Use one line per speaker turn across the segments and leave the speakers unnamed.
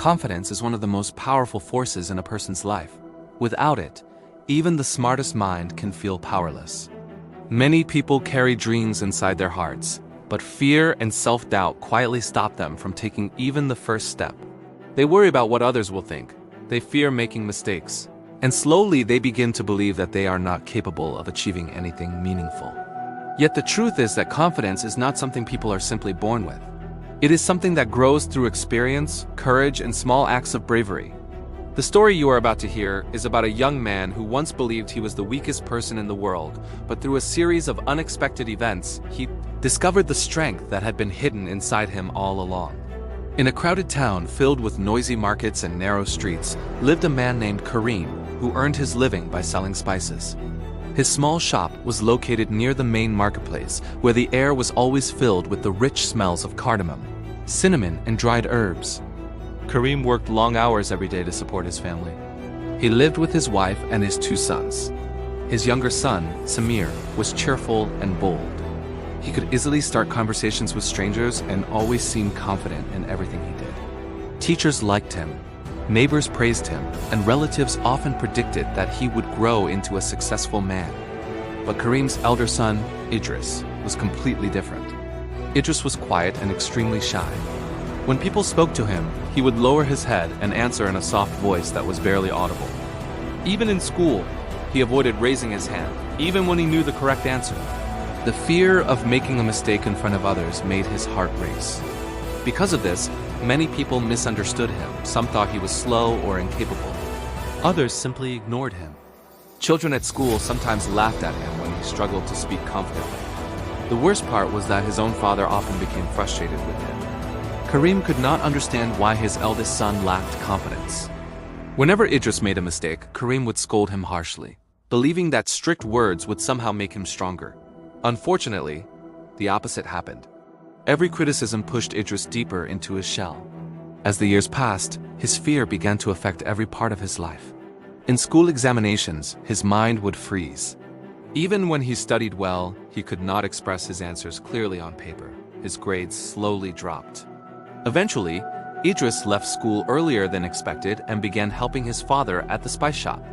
Confidence is one of the most powerful forces in a person's life. Without it, even the smartest mind can feel powerless. Many people carry dreams inside their hearts, but fear and self-doubt quietly stop them from taking even the first step. They worry about what others will think. They fear making mistakes. And slowly they begin to believe that they are not capable of achieving anything meaningful. Yet the truth is that confidence is not something people are simply born with. It is something that grows through experience, courage, and small acts of bravery. The story you are about to hear is about a young man who once believed he was the weakest person in the world, but through a series of unexpected events, he discovered the strength that had been hidden inside him all along. In a crowded town filled with noisy markets and narrow streets, lived a man named Kareem, who earned his living by selling spices. His small shop was located near the main marketplace, where the air was always filled with the rich smells of cardamom, cinnamon, and dried herbs. Kareem worked long hours every day to support his family. He lived with his wife and his 2 sons. His younger son, Samir, was cheerful and bold. He could easily start conversations with strangers and always seemed confident in everything he did. Teachers liked him. Neighbors praised him, and relatives often predicted that he would grow into a successful man. But Kareem's elder son, Idris, was completely different. Idris was quiet and extremely shy. When people spoke to him, he would lower his head and answer in a soft voice that was barely audible. Even in school, he avoided raising his hand, even when he knew the correct answer. The fear of making a mistake in front of others made his heart race. Because of this, many people misunderstood him. Some thought he was slow or incapable. Others simply ignored him. Children at school sometimes laughed at him when he struggled to speak confidently. The worst part was that his own father often became frustrated with him. Kareem could not understand why his eldest son lacked confidence. Whenever Idris made a mistake, Kareem would scold him harshly, believing that strict words would somehow make him stronger. Unfortunately, the opposite happened. Every criticism pushed Idris deeper into his shell. As the years passed, his fear began to affect every part of his life. In school examinations, his mind would freeze. Even when he studied well, he could not express his answers clearly on paper. His grades slowly dropped. Eventually, Idris left school earlier than expected and began helping his father at the spice shop.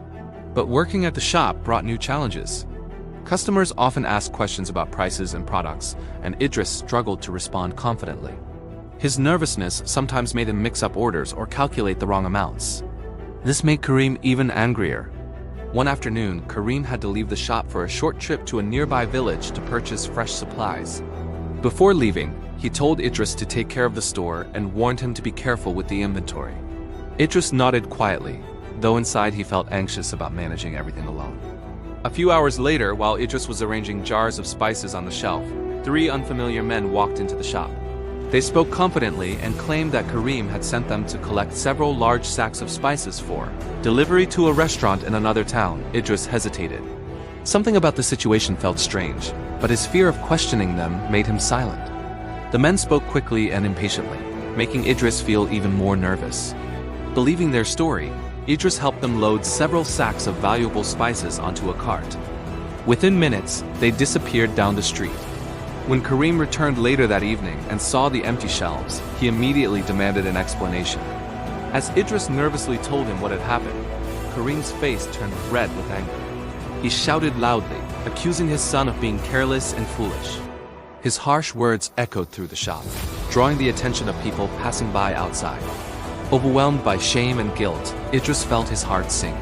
But working at the shop brought new challenges. Customers often asked questions about prices and products, and Idris struggled to respond confidently. His nervousness sometimes made him mix up orders or calculate the wrong amounts. This made Kareem even angrier. One afternoon, Kareem had to leave the shop for a short trip to a nearby village to purchase fresh supplies. Before leaving, he told Idris to take care of the store and warned him to be careful with the inventory. Idris nodded quietly, though inside he felt anxious about managing everything alone. A few hours later, while Idris was arranging jars of spices on the shelf, 3 unfamiliar men walked into the shop. They spoke confidently and claimed that Kareem had sent them to collect several large sacks of spices for delivery to a restaurant in another town. Idris hesitated. Something about the situation felt strange, but his fear of questioning them made him silent. The men spoke quickly and impatiently, making Idris feel even more nervous. Believing their story, Idris helped them load several sacks of valuable spices onto a cart. Within minutes, they disappeared down the street. When Kareem returned later that evening and saw the empty shelves, he immediately demanded an explanation. As Idris nervously told him what had happened, Kareem's face turned red with anger. He shouted loudly, accusing his son of being careless and foolish. His harsh words echoed through the shop, drawing the attention of people passing by outside. Overwhelmed by shame and guilt, Idris felt his heart sink.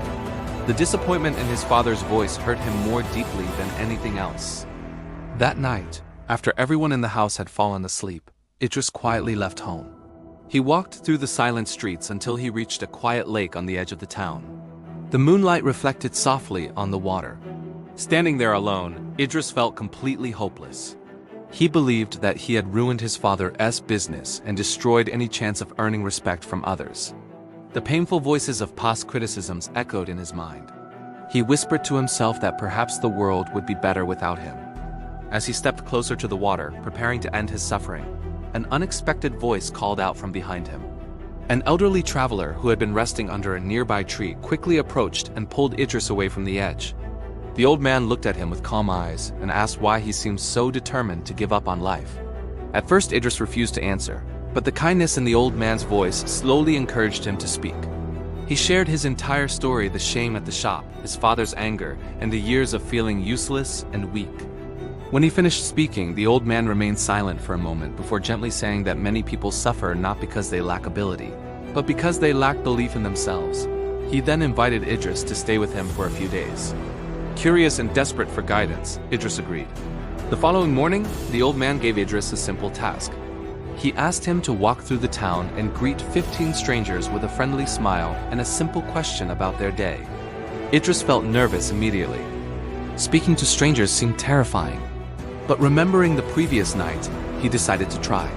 The disappointment in his father's voice hurt him more deeply than anything else. That night, after everyone in the house had fallen asleep, Idris quietly left home. He walked through the silent streets until he reached a quiet lake on the edge of the town. The moonlight reflected softly on the water. Standing there alone, Idris felt completely hopeless. He believed that he had ruined his father's business and destroyed any chance of earning respect from others. The painful voices of past criticisms echoed in his mind. He whispered to himself that perhaps the world would be better without him. As he stepped closer to the water, preparing to end his suffering, an unexpected voice called out from behind him. An elderly traveler who had been resting under a nearby tree quickly approached and pulled Idris away from the edge. The old man looked at him with calm eyes and asked why he seemed so determined to give up on life. At first Idris refused to answer, But the kindness in the old man's voice slowly encouraged him to speak. He shared his entire story: the shame at the shop, his father's anger, and the years of feeling useless and weak. When he finished speaking, the old man remained silent for a moment before gently saying that many people suffer not because they lack ability, but because they lack belief in themselves. He then invited Idris to stay with him for a few days. Curious and desperate for guidance, Idris agreed. The following morning, the old man gave Idris a simple task. He asked him to walk through the town and greet 15 strangers with a friendly smile and a simple question about their day. Idris felt nervous immediately. Speaking to strangers seemed terrifying. But remembering the previous night, he decided to try.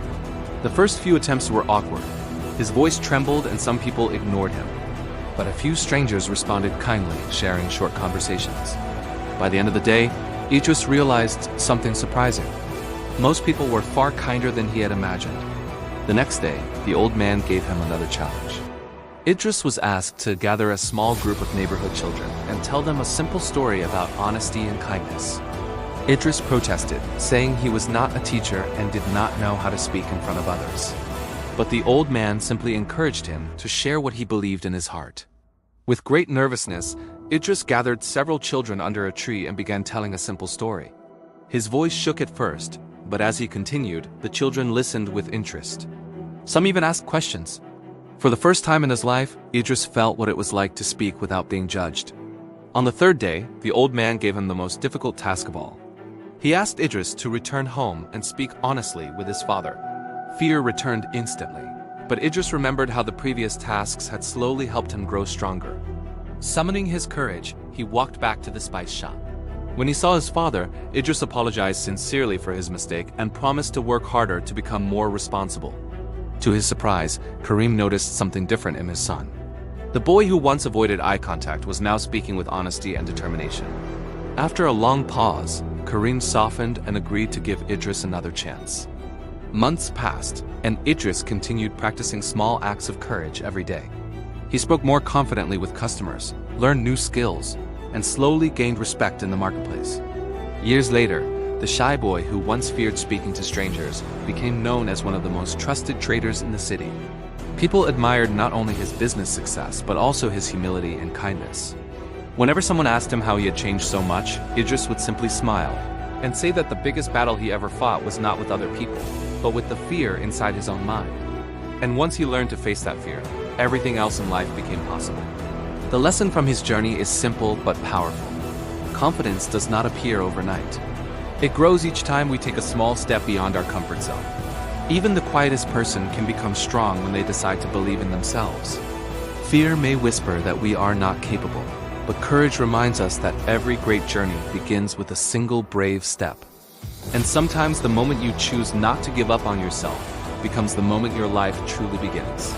The first few attempts were awkward. His voice trembled and some people ignored him. But a few strangers responded kindly, sharing short conversations. By the end of the day, Idris realized something surprising. Most people were far kinder than he had imagined. The next day, the old man gave him another challenge. Idris was asked to gather a small group of neighborhood children and tell them a simple story about honesty and kindness. Idris protested, saying he was not a teacher and did not know how to speak in front of others. But the old man simply encouraged him to share what he believed in his heart. With great nervousness, Idris gathered several children under a tree and began telling a simple story. His voice shook at first, but as he continued, the children listened with interest. Some even asked questions. For the first time in his life, Idris felt what it was like to speak without being judged. On the third day, the old man gave him the most difficult task of all. He asked Idris to return home and speak honestly with his father. Fear returned instantly, but Idris remembered how the previous tasks had slowly helped him grow stronger. Summoning his courage, he walked back to the spice shop. When he saw his father, Idris apologized sincerely for his mistake and promised to work harder to become more responsible. To his surprise, Karim noticed something different in his son. The boy who once avoided eye contact was now speaking with honesty and determination. After a long pause, Karim softened and agreed to give Idris another chance. Months passed, and Idris continued practicing small acts of courage every day. He spoke more confidently with customers, learned new skills, and slowly gained respect in the marketplace. Years later, the shy boy who once feared speaking to strangers became known as one of the most trusted traders in the city. People admired not only his business success, but also his humility and kindness. Whenever someone asked him how he had changed so much, Idris would simply smile and say that the biggest battle he ever fought was not with other people, but with the fear inside his own mind. And once he learned to face that fear, everything else in life became possible. The lesson from his journey is simple but powerful. Confidence does not appear overnight. It grows each time we take a small step beyond our comfort zone. Even the quietest person can become strong when they decide to believe in themselves. Fear may whisper that we are not capable, but courage reminds us that every great journey begins with a single brave step. And sometimes the moment you choose not to give up on yourself becomes the moment your life truly begins.